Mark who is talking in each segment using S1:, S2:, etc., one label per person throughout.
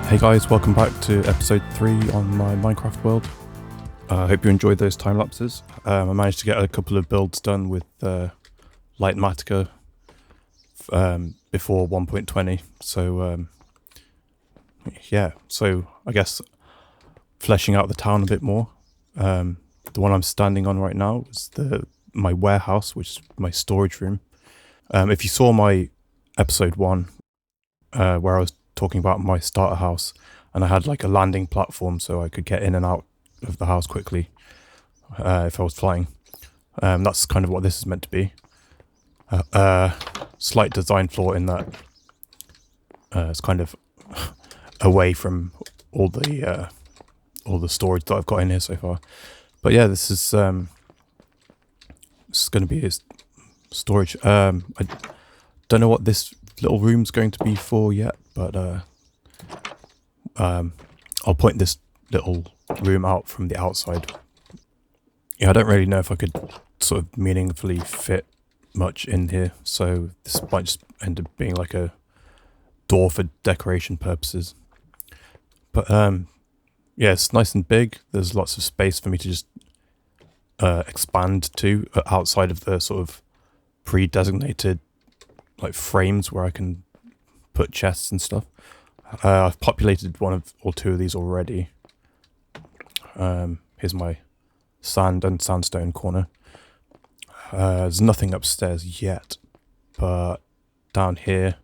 S1: Hey guys, welcome back to episode 3 on my Minecraft world. I hope you enjoyed those time lapses. I managed to get a couple of builds done with Litematica before 1.20, so yeah, so I guess fleshing out the town a bit more. The one I'm standing on right now is my warehouse, which is my storage room. If you saw my episode 1, where I was talking about my starter house, and I had like a landing platform so I could get in and out of the house quickly if I was flying. That's kind of what this is meant to be. Slight design flaw in that it's kind of away from all the storage that I've got in here so far. But yeah, this is going to be his storage. I don't know what this little room's going to be for yet, but I'll point this little room out from the outside. Yeah, I don't really know if I could sort of meaningfully fit much in here, so this might just end up being like a door for decoration purposes. But yeah, it's nice and big. There's lots of space for me to just expand to outside of the sort of pre-designated like frames where I can put chests and stuff. I've populated one or two of these already. Here's my sand and sandstone corner. There's nothing upstairs yet, but down here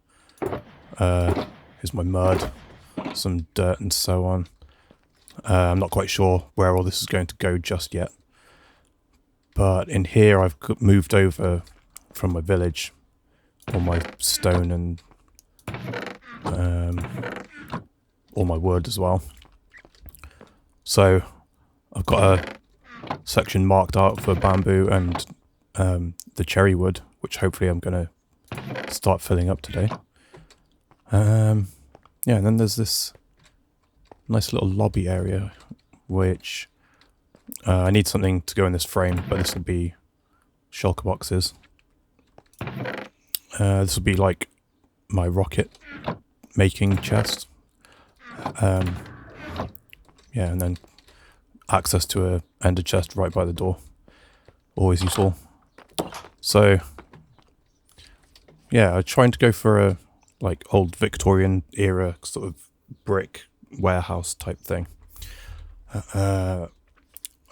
S1: here's my mud, some dirt and so on. I'm not quite sure where all this is going to go just yet, but in here I've moved over from my village all my stone and all my wood as well. So I've got a section marked out for bamboo and the cherry wood, which hopefully I'm going to start filling up today. Yeah, and then there's this nice little lobby area, which I need something to go in this frame, but this will be shulker boxes. This will be like my rocket making chest. Yeah, and then access to a ender chest right by the door. Always useful. So yeah, I'm trying to go for a like old Victorian era sort of brick warehouse type thing. I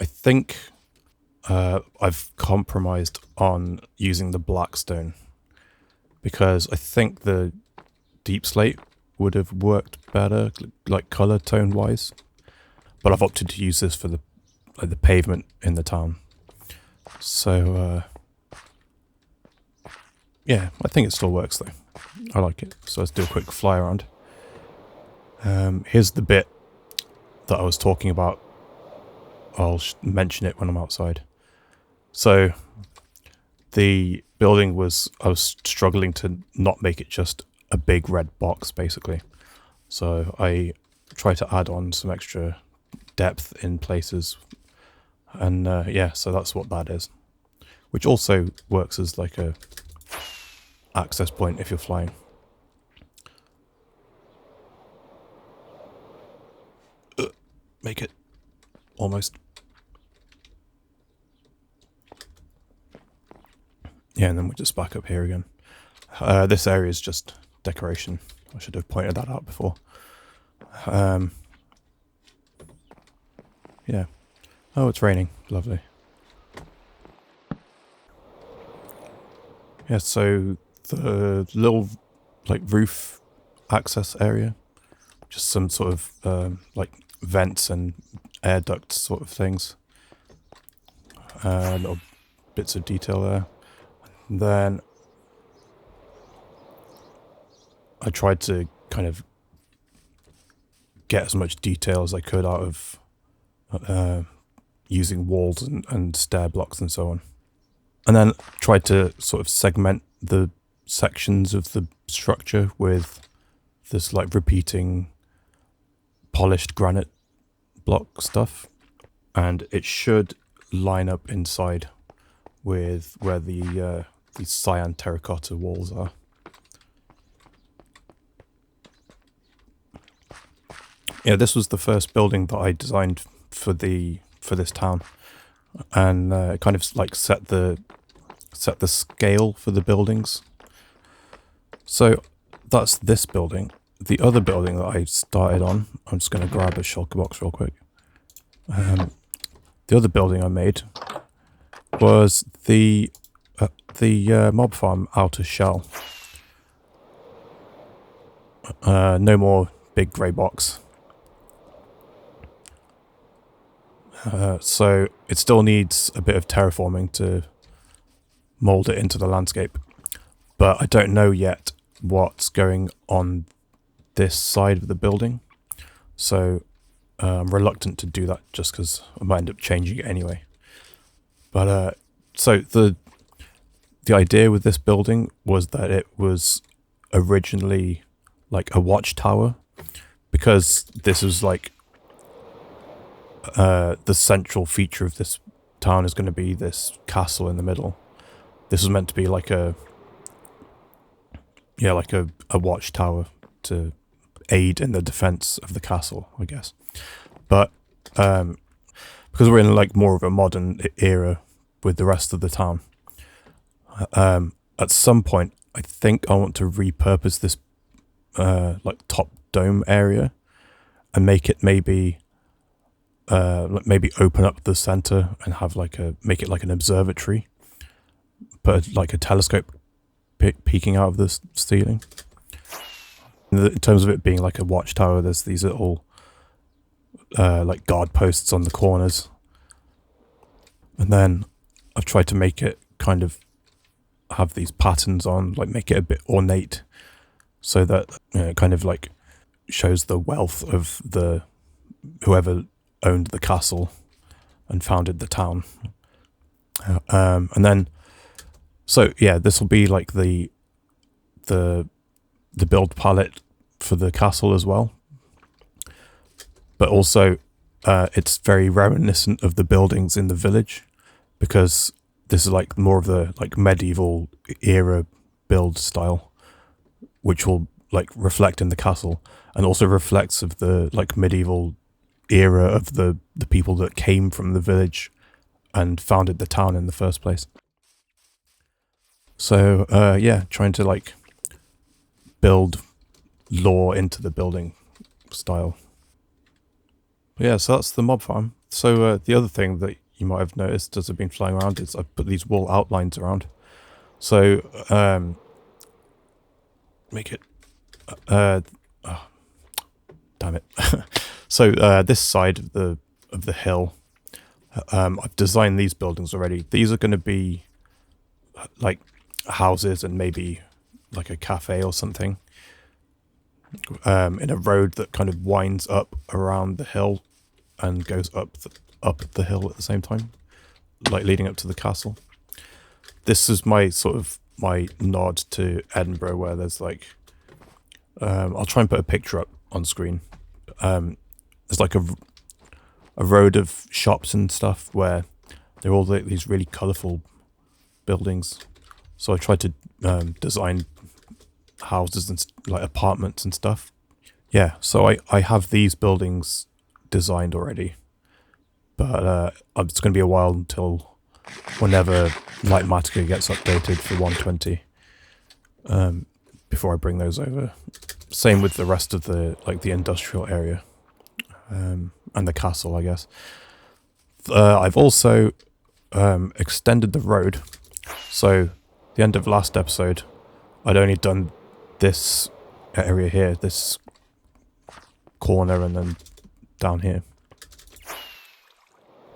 S1: think I've compromised on using the black stone, because I think the deep slate would have worked better, like color tone wise. But I've opted to use this for the pavement in the town. So yeah, I think it still works though. I like it. So let's do a quick fly around. Here's the bit that I was talking about. I'll mention it when I'm outside. So the building I was struggling to not make it just a big red box, basically. So I try to add on some extra depth in places. And yeah, so that's what that is. Which also works as like a access point if you're flying. Make it. Almost. Yeah, and then we're just back up here again. This area is just decoration. I should have pointed that out before. Yeah. Oh, it's raining. Lovely. Yeah, so the little like roof access area, just some sort of like vents and air ducts sort of things. Little bits of detail there. And then I tried to kind of get as much detail as I could out of using walls and stair blocks and so on. And then tried to sort of segment the sections of the structure with this like repeating polished granite block stuff. And it should line up inside with where the cyan terracotta walls are. yeah, this was the first building that I designed for this town, and it kind of like set the scale for the buildings. So that's this building. The other building that I started on, I'm just going to grab a shulker box real quick. The other building I made was the mob farm outer shell. No more big grey box. So it still needs a bit of terraforming to mold it into the landscape. But I don't know yet what's going on this side of the building. So I'm reluctant to do that just because I might end up changing it anyway. But so the idea with this building was that it was originally like a watchtower, because this is like the central feature of this town is going to be this castle in the middle. This was meant to be like a watchtower to aid in the defense of the castle, I guess. But because we're in like more of a modern era with the rest of the town, at some point I think I want to repurpose this like top dome area and make it maybe open up the center and have make it like an observatory, but like a telescope peeking out of the ceiling. In terms of it being like a watchtower, there's these little like guard posts on the corners, and then I've tried to make it kind of have these patterns on, like make it a bit ornate, so that it kind of like shows the wealth of the whoever owned the castle and founded the town. And then, so yeah, this will be like the build palette for the castle as well. But also, it's very reminiscent of the buildings in the village, because this is like more of the like medieval era build style, which will like reflect in the castle, and also reflects of the like medieval era of the people that came from the village and founded the town in the first place. So yeah, trying to like build lore into the building style. But yeah, so that's the mob farm. So the other thing that you might have noticed as I've been flying around is I've put these wall outlines around. So make it damn it. So this side of the hill, I've designed these buildings already. These are going to be like houses and maybe like a cafe or something, in a road that kind of winds up around the hill and goes up the hill at the same time, like leading up to the castle. This is my nod to Edinburgh, where there's like I'll try and put a picture up on screen. There's like a road of shops and stuff where they're all like these really colourful buildings. So I tried to design houses and like apartments and stuff. Yeah, so I have these buildings designed already, but it's going to be a while until whenever Litematica gets updated for 120 before I bring those over. Same with the rest of the the industrial area and the castle, I guess. I've also extended the road. So the end of last episode, I'd only done this area here, this corner, and then down here.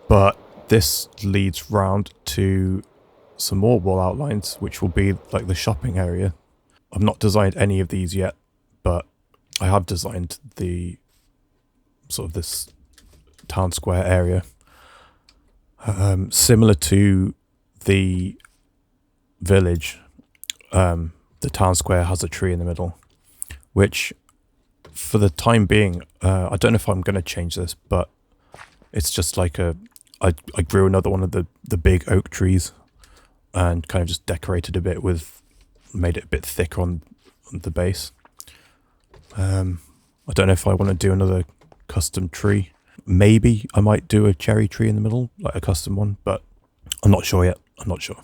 S1: But this leads round to some more wall outlines, which will be like the shopping area. I've not designed any of these yet, but I have designed the this town square area. Similar to the village, the town square has a tree in the middle, which for the time being, I don't know if I'm going to change this, but it's just like I grew another one of the big oak trees and kind of just decorated a bit made it a bit thicker on the base. I don't know if I want to do another custom tree. Maybe I might do a cherry tree in the middle, like a custom one, but I'm not sure yet. I'm not sure.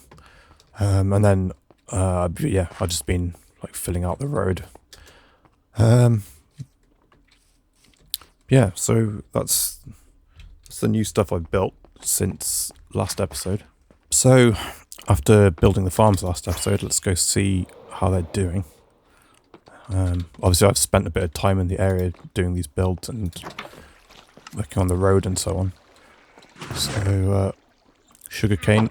S1: And then, yeah, I've just been like filling out the road. Yeah, so that's the new stuff I've built since last episode. So after building the farms last episode, let's go see how they're doing. Obviously I've spent a bit of time in the area doing these builds and working on the road and so on. So sugarcane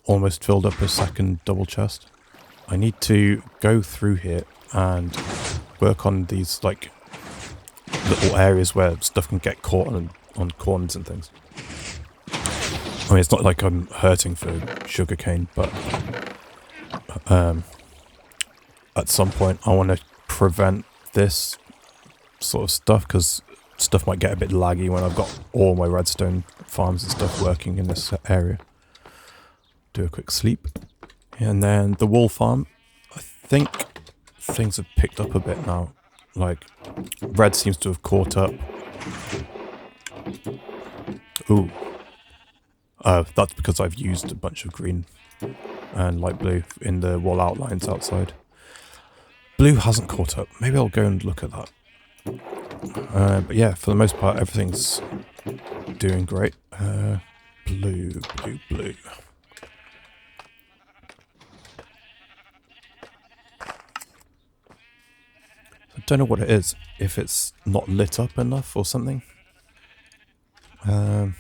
S1: almost filled up a second double chest. I need to go through here and work on these like little areas where stuff can get caught on corners and things. I mean, it's not like I'm hurting for sugarcane, but at some point I want to prevent this sort of stuff, because stuff might get a bit laggy when I've got all my redstone farms and stuff working in this area. Do a quick sleep. And then the wool farm, I think things have picked up a bit now. Like, red seems to have caught up. Ooh. That's because I've used a bunch of green and light blue in the wall outlines outside. Blue hasn't caught up. Maybe I'll go and look at that. But yeah, for the most part, everything's doing great. Blue. I don't know what it is. If it's not lit up enough or something. I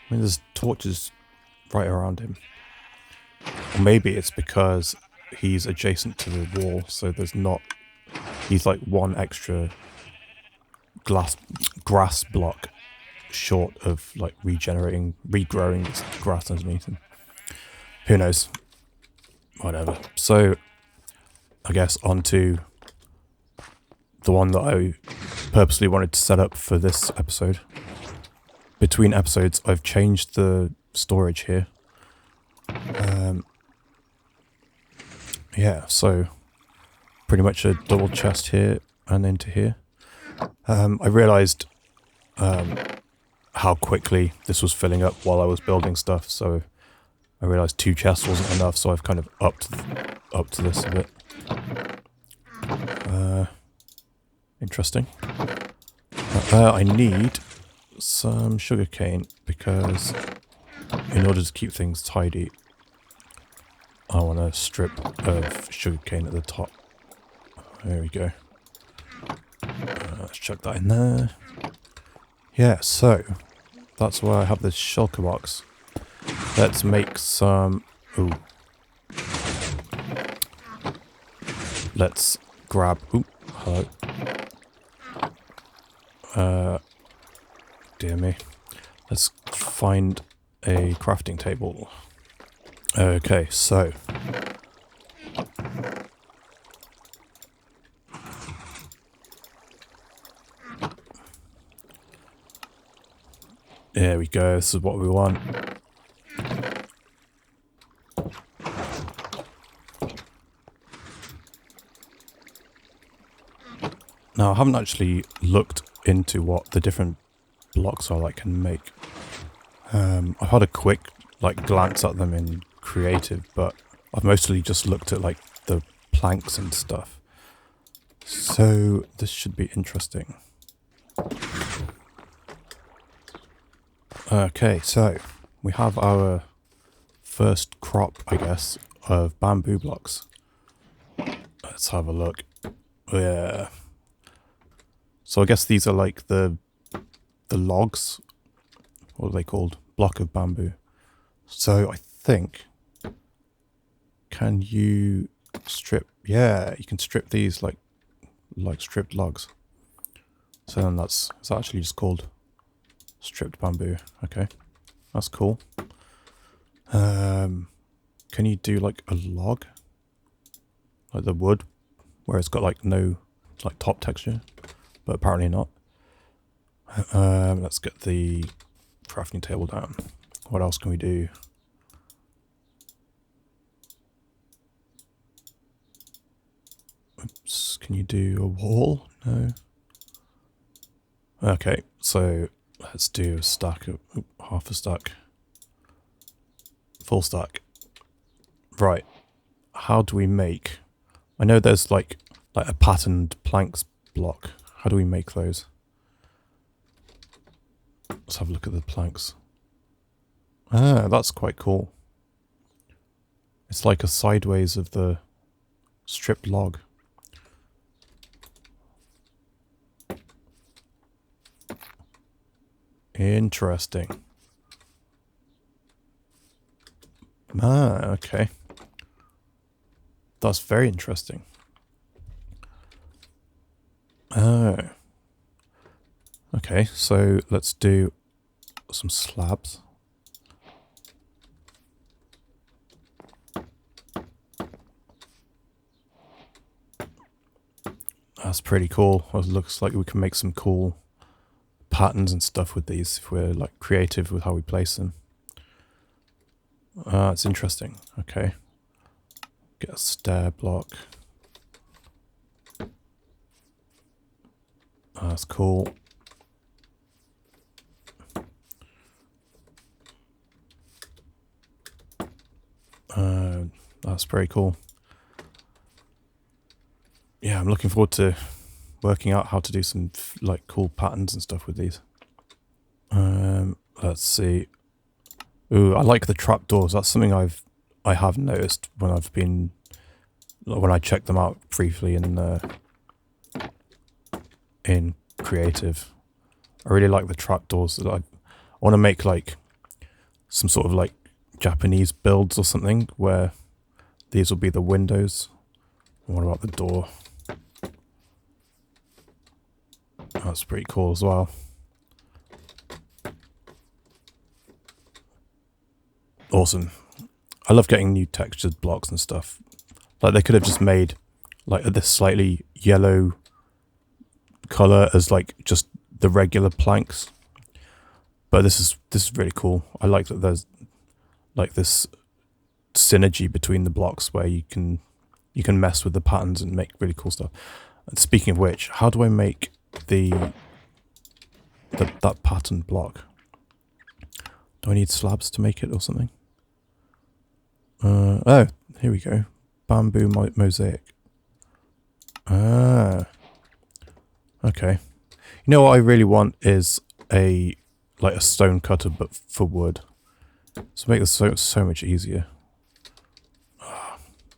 S1: mean, there's torches right around him. Or maybe it's because he's adjacent to the wall, so there's not... He's like one extra grass block short of like regrowing this grass underneath him. Who knows? Whatever. So, I guess onto the one that I purposely wanted to set up for this episode. Between episodes, I've changed the storage here. Yeah, so pretty much a double chest here and into here. I realised how quickly this was filling up while I was building stuff, so I realised 2 chests wasn't enough, so I've kind of upped to this a bit. Interesting. I need some sugarcane because in order to keep things tidy, I want a strip of sugarcane at the top. There we go. Let's chuck that in there. Yeah, so that's why I have this shulker box. Let's make some... Ooh. Let's grab... Ooh, hello. Dear me. Let's find a crafting table. Okay, so... There we go, this is what we want. Now, I haven't actually looked into what the different blocks are I can make. I've had a quick glance at them in creative, but I've mostly just looked at the planks and stuff. So this should be interesting. Okay, so we have our first crop, I guess, of bamboo blocks. Let's have a look. Yeah. So I guess these are like the logs. What are they called? Block of bamboo. So I think... Can you strip... Yeah, you can strip these like stripped logs. So then it's actually just called stripped bamboo. Okay, that's cool. Can you do a log? Like the wood, where it's got no top texture? But apparently not. Let's get the crafting table down. What else can we do? Oops, can you do a wall? No. Okay, so let's do a stack of half a stack, full stack. Right, how do we make? I know there's like a patterned planks block. How do we make those? Let's have a look at the planks. Ah, that's quite cool. It's like a sideways of the stripped log. Interesting. Ah, okay. That's very interesting. Oh. Okay, so let's do some slabs. That's pretty cool. It looks like we can make some cool patterns and stuff with these if we're like creative with how we place them. It's interesting. Okay. Get a stair block. That's cool. That's very cool. Yeah, I'm looking forward to working out how to do some like cool patterns and stuff with these. Let's see. Ooh, I like the trapdoors. That's something I have noticed when I checked them out briefly in creative. I really like the trapdoors. I want to make like some sort of like Japanese builds or something where these will be the windows. What about the door? That's pretty cool as well. Awesome. I love getting new textured blocks and stuff. Like they could have just made like this slightly yellow color as like just the regular planks. But this is really cool. I like that there's like this synergy between the blocks where you can mess with the patterns and make really cool stuff. And speaking of which, how do I make that pattern block? Do I need slabs to make it or something? Oh, here we go. Bamboo mosaic. Ah. Okay. You know what I really want is a stone cutter but for wood. So make this so much easier.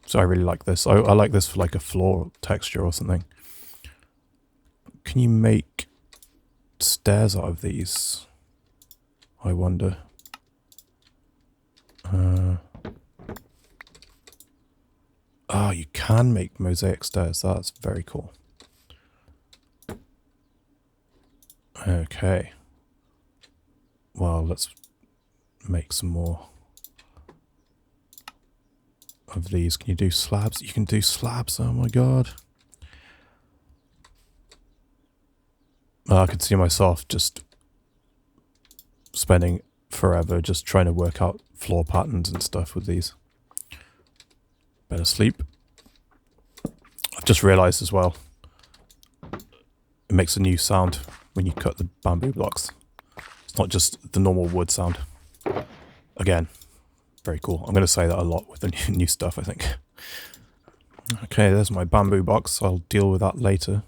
S1: So I really like this. I like this for like a floor texture or something. Can you make stairs out of these? I wonder. Oh, you can make mosaic stairs. That's very cool. Okay. Well, let's make some more of these. Can you do slabs? You can do slabs. Oh my god. I could see myself just spending forever just trying to work out floor patterns and stuff with these. Better sleep. I've just realized as well, it makes a new sound when you cut the bamboo blocks. It's not just the normal wood sound. Again, very cool. I'm going to say that a lot with the new stuff, I think. Okay, there's my bamboo box. I'll deal with that later.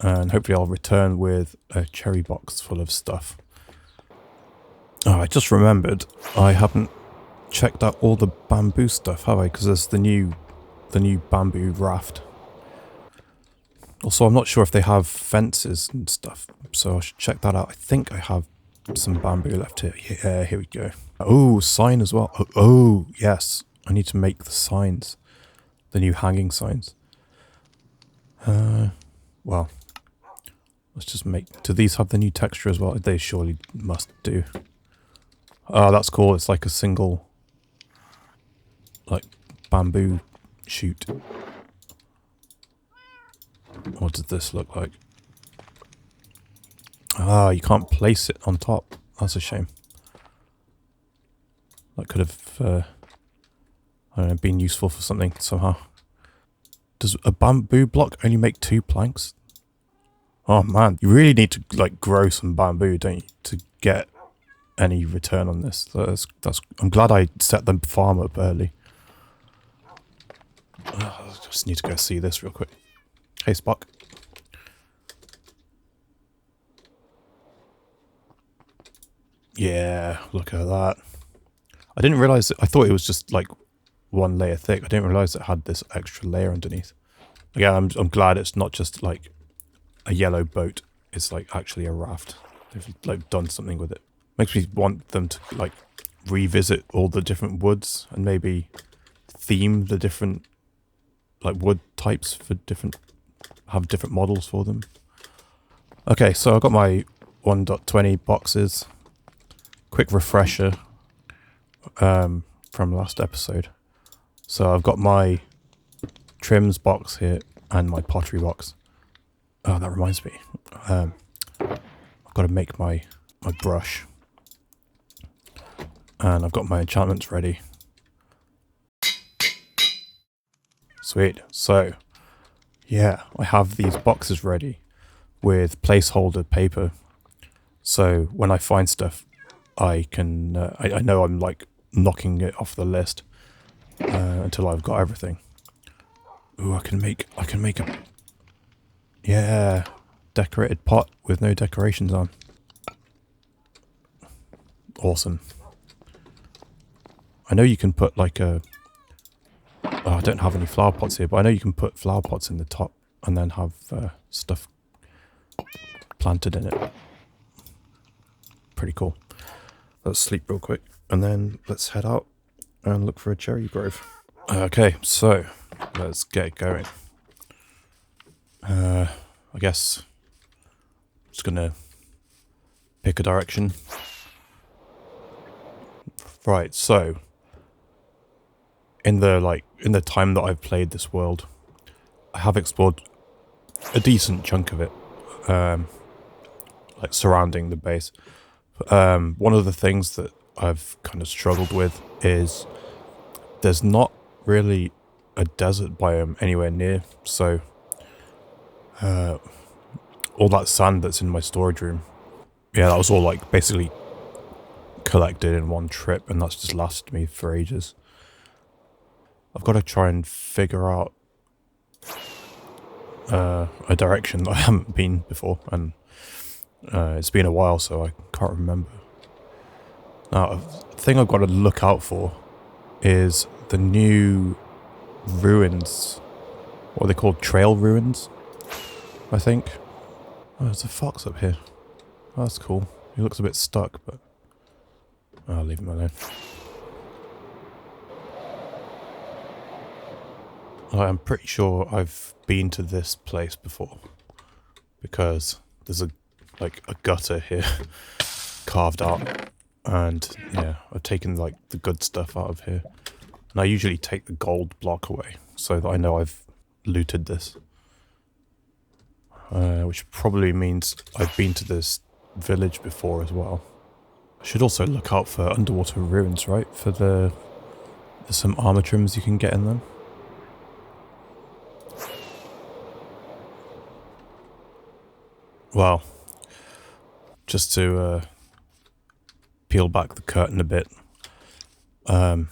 S1: And hopefully I'll return with a cherry box full of stuff. Oh, I just remembered I haven't checked out all the bamboo stuff, have I? Because there's the new bamboo raft. Also, I'm not sure if they have fences and stuff, so I should check that out. I think I have some bamboo left here. Yeah, here we go. Oh, sign as well. Oh, yes. I need to make the signs. The new hanging signs. Well, let's just make... Do these have the new texture as well? They surely must do. Oh, that's cool. It's like a single... like, bamboo shoot. What does this look like? Ah, you can't place it on top. That's a shame. That could have, I don't know, been useful for something somehow. Does a bamboo block only make 2 planks? Oh man, you really need to like grow some bamboo, don't you, to get any return on this. That's. I'm glad I set the farm up early. I just need to go see this real quick. Hey, Spock. Yeah, look at that. I didn't realize I thought it was just like one layer thick. I didn't realize it had this extra layer underneath. Again, I'm glad it's not just like a yellow boat. It's like actually a raft. They've like done something with it. Makes me want them to like revisit all the different woods and maybe theme the different like wood types for different, have different models for them. Okay, so I've got my 1.20 boxes. Quick refresher from last episode. So I've got my trims box here and my pottery box. Oh, that reminds me. I've got to make my brush. And I've got my enchantments ready. Sweet. So, yeah, I have these boxes ready with placeholder paper. So when I find stuff, I can, I know I'm like knocking it off the list until I've got everything. Ooh, I can make a, yeah, decorated pot with no decorations on. Awesome. I know you can put like a, oh, I don't have any flower pots here, but I know you can put flower pots in the top and then have stuff planted in it. Pretty cool. Let's sleep real quick and then let's head out and look for a cherry grove. Okay, so let's get going. I guess I'm just gonna pick a direction. Right, so in the time that I've played this world, I have explored a decent chunk of it, like surrounding the base. One of the things that I've kind of struggled with is there's not really a desert biome anywhere near, so all that sand that's in my storage room, yeah, that was all like basically collected in one trip, and that's just lasted me for ages. I've got to try and figure out a direction that I haven't been before, and it's been a while, so I can't remember. Now, a thing I've got to look out for is the new ruins. What are they called? Trail ruins, I think. Oh, there's a fox up here. Oh, that's cool. He looks a bit stuck, but I'll leave him alone. I'm pretty sure I've been to this place before because there's a gutter here carved out, and yeah, I've taken like the good stuff out of here, and I usually take the gold block away so that I know I've looted this, which probably means I've been to this village before as well. I should also look out for underwater ruins, right? For there's some armor trims you can get in them. Well, just to peel back the curtain a bit, I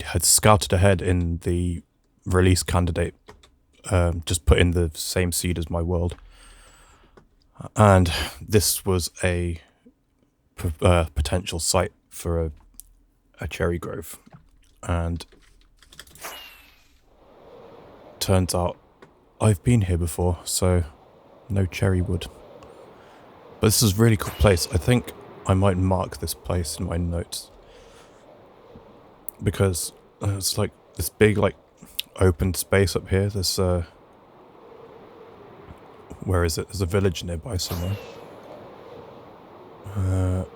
S1: had scouted ahead in the release candidate, just put in the same seed as my world, and this was a potential site for a cherry grove, and turns out I've been here before, so no cherry wood. But this is a really cool place. I think I might mark this place in my notes, because it's like this big like open space up here. There's where is it? There's a village nearby somewhere.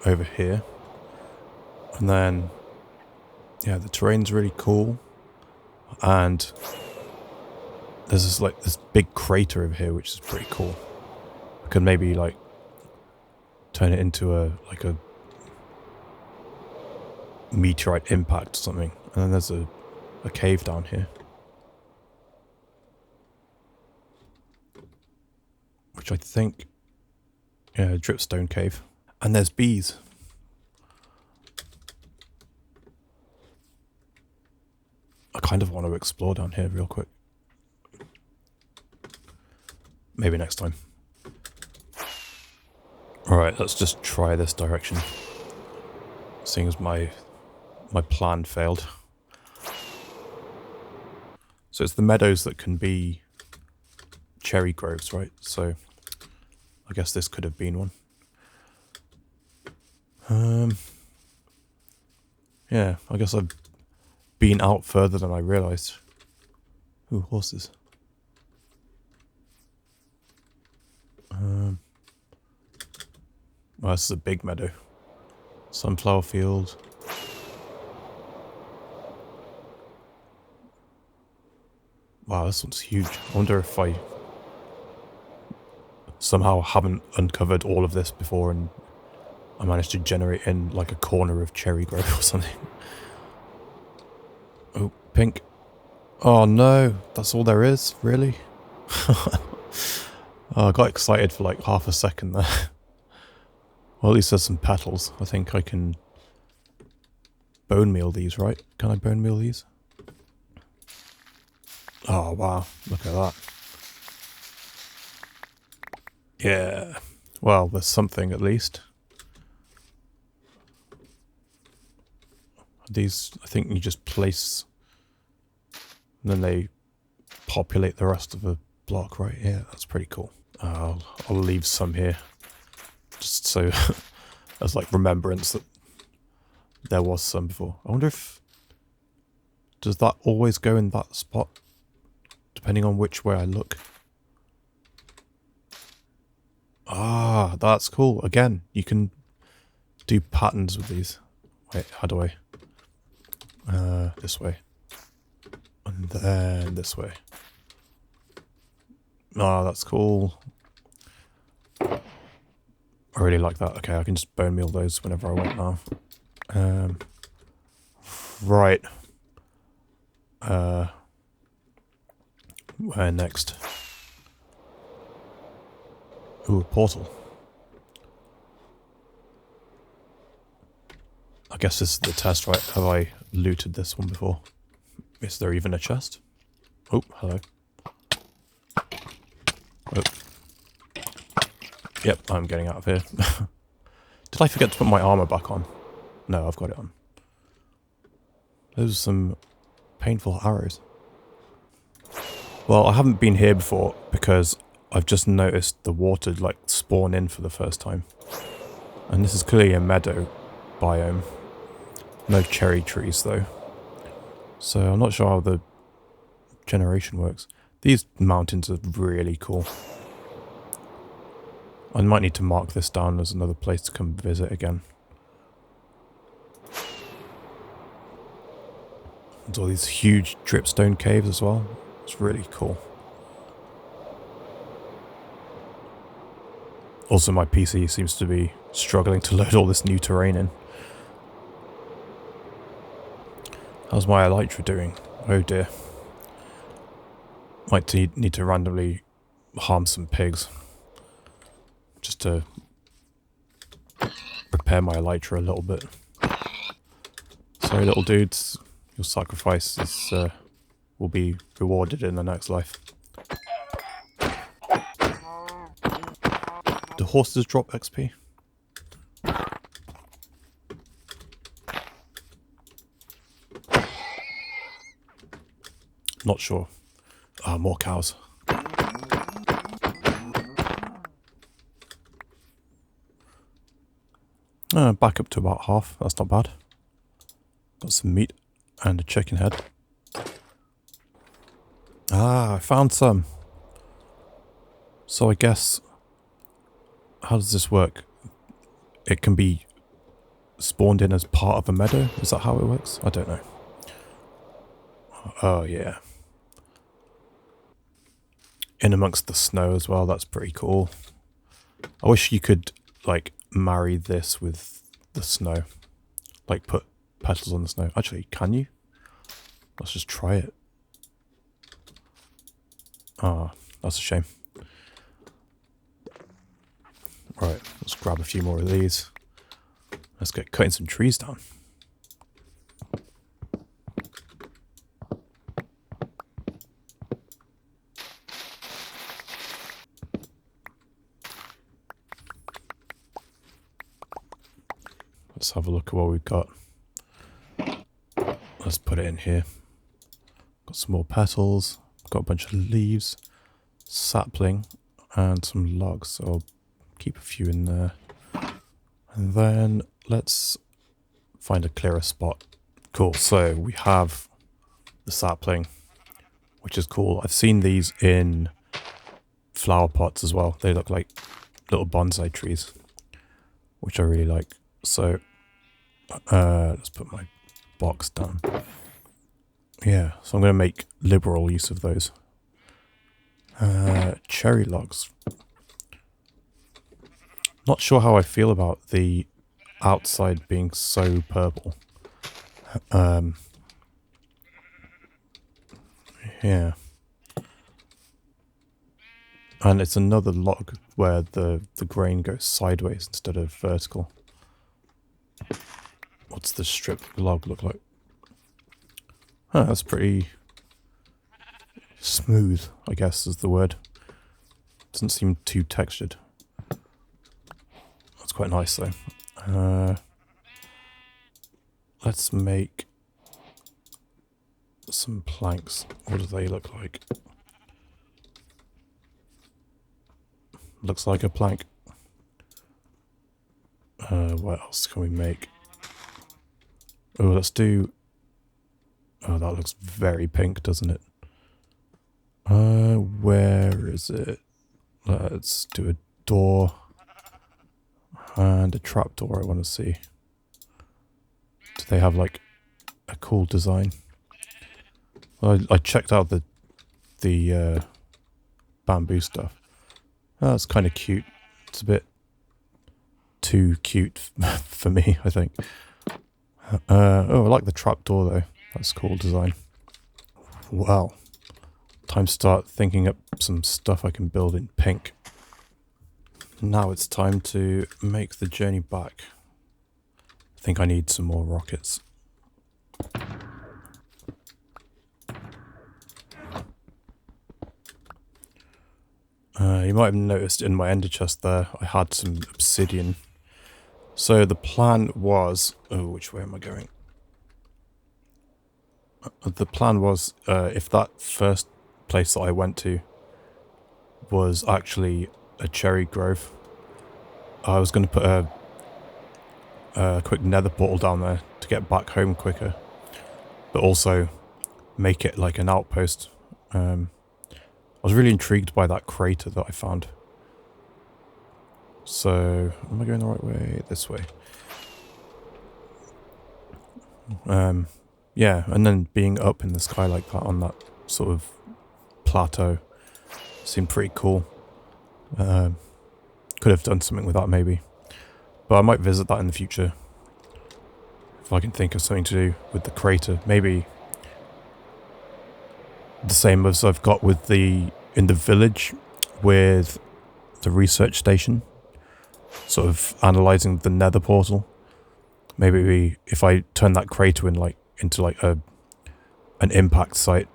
S1: Over here. And then yeah, the terrain's really cool, and there's this big crater over here, which is pretty cool. I could maybe like turn it into a meteorite impact or something. And then there's a cave down here. which I think, yeah, dripstone cave. And there's bees. I kind of want to explore down here real quick. Maybe next time. Alright, let's just try this direction. Seeing as my plan failed. So it's the meadows that can be cherry groves, right? So I guess this could have been one. Yeah, I guess I've been out further than I realised. Ooh, horses. Well, this is a big meadow. Sunflower field. Wow, this one's huge. I wonder if I somehow haven't uncovered all of this before and I managed to generate in like a corner of cherry grove or something. Oh, pink. Oh no, that's all there is? Really? Oh, I got excited for like half a second there. Well, at least there's some petals. I think I can bone meal these, right? Can I bone meal these? Oh, wow. Look at that. Yeah. Well, there's something at least. These, I think you just place... and then they populate the rest of the block, right? Yeah, that's pretty cool. I'll leave some here. Just so... as like remembrance that there was some before. I wonder if... does that always go in that spot? Depending on which way I look. Ah, that's cool. Again, you can do patterns with these. Wait, how do I? This way. And then this way. Ah, that's cool. I really like that. Okay, I can just bone meal those whenever I want now. Right. Where next? Ooh, a portal. I guess this is the test, right? Have I looted this one before? Is there even a chest? Oh, hello. Oh. Yep, I'm getting out of here. Did I forget to put my armor back on? No, I've got it on. Those are some painful arrows. Well, I haven't been here before because I've just noticed the water like spawn in for the first time. And this is clearly a meadow biome. No cherry trees though. So I'm not sure how the generation works. These mountains are really cool. I might need to mark this down as another place to come visit again. There's all these huge dripstone caves as well. It's really cool. Also, my PC seems to be struggling to load all this new terrain in. How's my elytra doing? Oh dear. Might need to randomly harm some pigs. Just to repair my elytra a little bit. Sorry little dudes, your sacrifice is, will be rewarded in the next life. Do horses drop XP? Not sure. Ah, more cows. Back up to about half. That's not bad. Got some meat and a chicken head. Ah, I found some. So I guess... how does this work? It can be spawned in as part of a meadow? Is that how it works? I don't know. Oh, yeah. In amongst the snow as well, that's pretty cool. I wish you could, like, marry this with the snow. Like, put petals on the snow. Actually, can you? Let's just try it. Ah, that's a shame. grab a few more of these. Let's get cutting some trees down. Let's have a look at what we've got. Let's put it in here. Got some more petals. Got a bunch of leaves, sapling, and some logs. So I'll keep a few in there. And then let's find a clearer spot. Cool. So we have the sapling, which is cool. I've seen these in flower pots as well. They look like little bonsai trees, which I really like. So let's put my box down. Yeah, so I'm going to make liberal use of those. Cherry logs. Not sure how I feel about the outside being so purple. Yeah. And it's another log where the grain goes sideways instead of vertical. What's the strip log look like? Huh, that's pretty smooth, I guess is the word. Doesn't seem too textured. That's quite nice though. Let's make some planks. What do they look like? Looks like a plank. What else can we make? Oh, let's do... Oh, that looks very pink, doesn't it? Where is it? Let's do a door. And a trapdoor I want to see. Do they have, like, a cool design? Well, I checked out the bamboo stuff. Oh, that's kind of cute. It's a bit too cute for me, I think. Oh, I like the trapdoor though. That's cool design. Wow. Time to start thinking up some stuff I can build in pink. Now it's time to make the journey back. I think I need some more rockets. You might have noticed in my ender chest there, I had some obsidian. So the plan was... Oh, which way am I going? The plan was, if that first place that I went to was actually a cherry grove, I was going to put a quick nether portal down there to get back home quicker. But also make it like an outpost. I was really intrigued by that crater that I found. So, am I going the right way? This way. Yeah, and then being up in the sky like that on that sort of plateau seemed pretty cool. Could have done something with that maybe. But I might visit that in the future. If I can think of something to do with the crater. Maybe the same as I've got with in the village with the research station. Sort of analysing the nether portal. Maybe if I turn that crater into an impact site,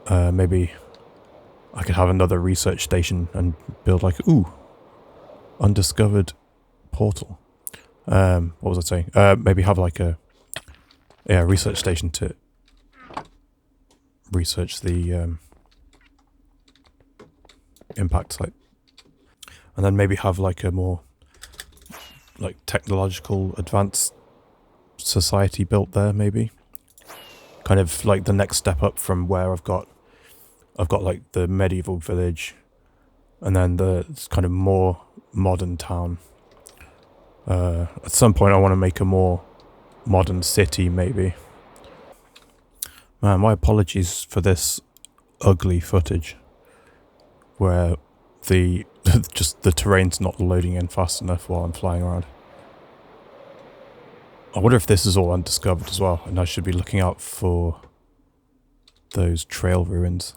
S1: maybe I could have another research station and build undiscovered portal. What was I saying? Maybe have a research station to research the impact site. And then maybe have a more technological advanced society built there, maybe. Kind of like the next step up from where I've got the medieval village and then the kind of more modern town. At some point I want to make a more modern city, maybe. Man, my apologies for this ugly footage where just the terrain's not loading in fast enough while I'm flying around. I wonder if this is all undiscovered as well, and I should be looking out for those trail ruins.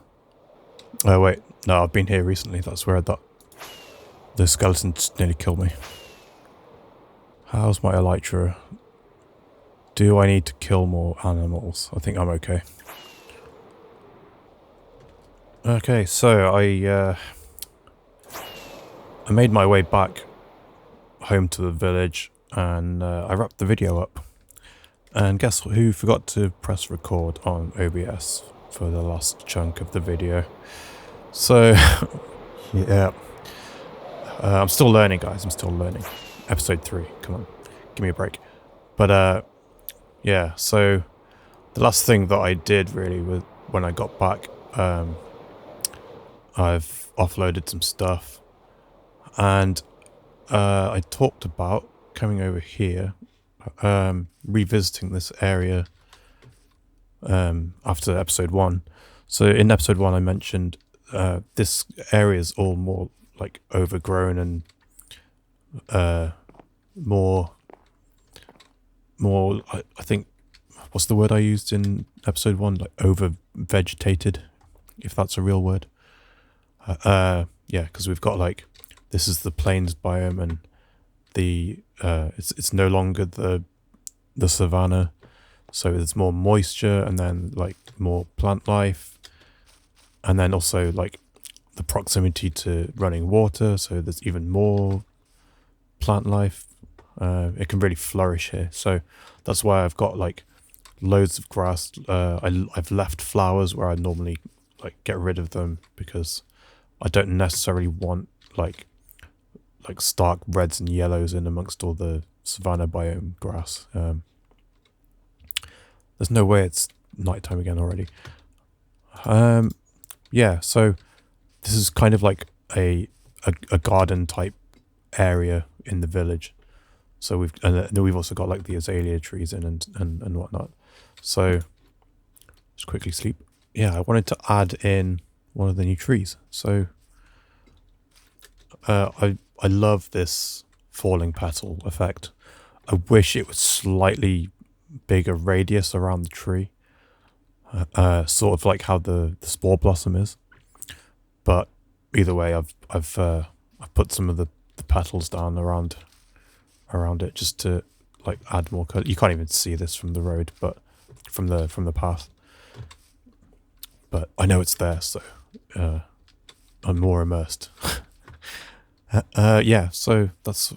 S1: Oh wait, no, I've been here recently, that's where that The skeleton just nearly killed me. How's my elytra? Do I need to kill more animals? I think I'm okay. Okay, so I made my way back home to the village, and I wrapped the video up. And guess who forgot to press record on OBS for the last chunk of the video? So, yeah. I'm still learning, guys. I'm still learning. Episode 3. Come on. Give me a break. But, yeah. So, the last thing that I did, really, was when I got back, I've offloaded some stuff. And I talked about coming over here, revisiting this area after episode 1. So, in episode 1, I mentioned this area is all more like overgrown and more I think, what's the word I used in episode 1, like over vegetated, if that's a real word. Yeah, because we've got like, this is the plains biome, and the it's no longer the savanna, so there's more moisture, and then like more plant life, and then also like the proximity to running water, so there's even more plant life. It can really flourish here, so that's why I've got like loads of grass. I've left flowers where I normally like get rid of them, because I don't necessarily want like stark reds and yellows in amongst all the savanna biome grass. There's no way it's nighttime again already. Yeah, so this is kind of like a garden type area in the village. So we've also got like the azalea trees in and whatnot. So just quickly sleep. Yeah, I wanted to add in one of the new trees. So I love this falling petal effect. I wish it was slightly bigger radius around the tree, sort of like how the spore blossom is. But either way, I've put some of the petals down around it just to like add more color. You can't even see this from the road, but from the path. But I know it's there, so I'm more immersed. Yeah, so that's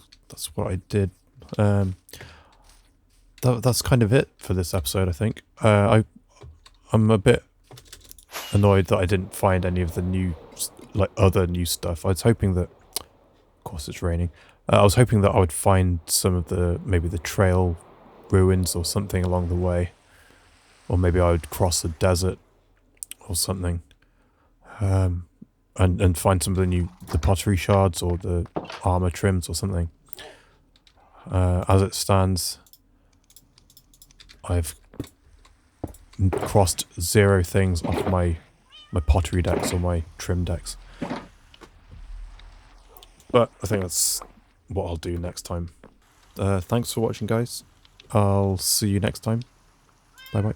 S1: what I did. That's kind of it for this episode, I think. I'm a bit annoyed that I didn't find any of the new, like, other new stuff. I was hoping that, of course it's raining, I was hoping that I would find some of maybe the trail ruins or something along the way. Or maybe I would cross a desert or something. And find some of the pottery shards or the armor trims or something. As it stands, I've crossed 0 things off my pottery decks or my trim decks. But I think that's what I'll do next time. Thanks for watching, guys. I'll see you next time. Bye bye.